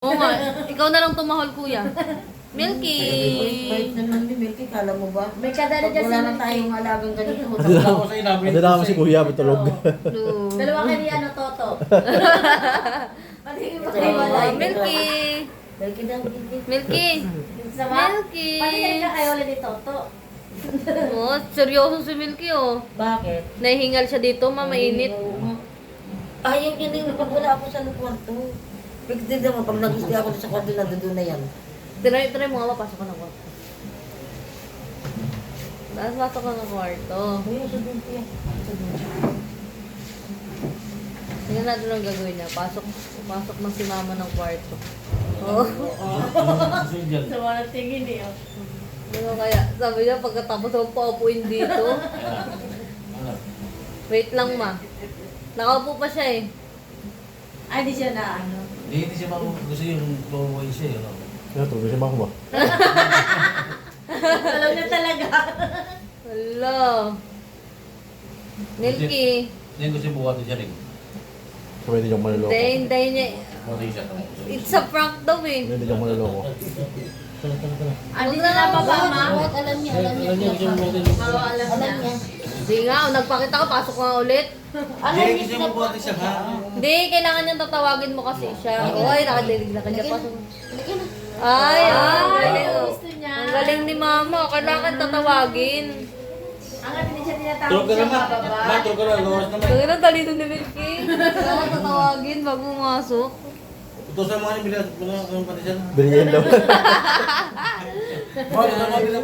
Oo nga, ikaw na lang tumahol, kuya. Milky! Bait naman ni Milky, kala mo ba? May kadala Pag dyan si wala na Milky. tayong alagang ganito. Ako sa inamin. Ano naman si Kuya, matulog. Blue. Dalawa kayo ni ano, Toto. Patingin mo Ito, kayo walay. Milky! Milky daw, Milky. Milky! Sama? Milky! Patingin ka kayo ulit ni Toto. Oh, seryoso si Milky, oh. Bakit? Nahihingal siya dito, mainit. Ayaw niya din pag wala ako sa kwarto. Pagdating naman, pag nag-stay ako sa kwarto, nandoon na yan. Try mo nga, mapasok ka ng kwarto. Tapos pasok ka ng kwarto. Ayun, sabihin ko yan. Tingnan natin ang gagawin niya. Pasok na si mama ng kwarto. Oh. Sama na tingin eh. Ano kaya? Sabi niya, pagkatapos ako paupuin dito. Wait lang, ma. Nakaupo pa siya eh. Ay, di siya na ano. Hindi siya gusto yung tuwaway siya. Kaya tulog siya ba? Alam niya talaga. Hello. Milky. Hindi gusto yung buhat siya rin. Pwede niyong maluloko. Hindi niya. Mati siya. It's a prank daw eh. Pwede niyong maluloko. Andi na na baba, ma. Alam niya, alam niya. Oo, alam Alam niya. niya. Hindi nga, nagpakita ka, pasok ka nga ulit. Alam Hindi niya gusto sila yung buhat siya ha. Hindi, kailangan niyang tatawagin mo kasi siya. Oy, nakadilig na kanya. Pasok. Halika na. Ay, ang galing. oh. Gusto niya. Ang galing ni mama. Kailangan tatawagin. Ang hindi siya tinatawag Tulog ka siya naman. bababa. Ma, tulog ka na. Gawas naman. Kaya na talino ni Milky. Kailangan tatawagin bago pumasok. Utosan mo nga ni Bilas. Wala kang pati siya. Bigyan daw. Wala kang pati siya.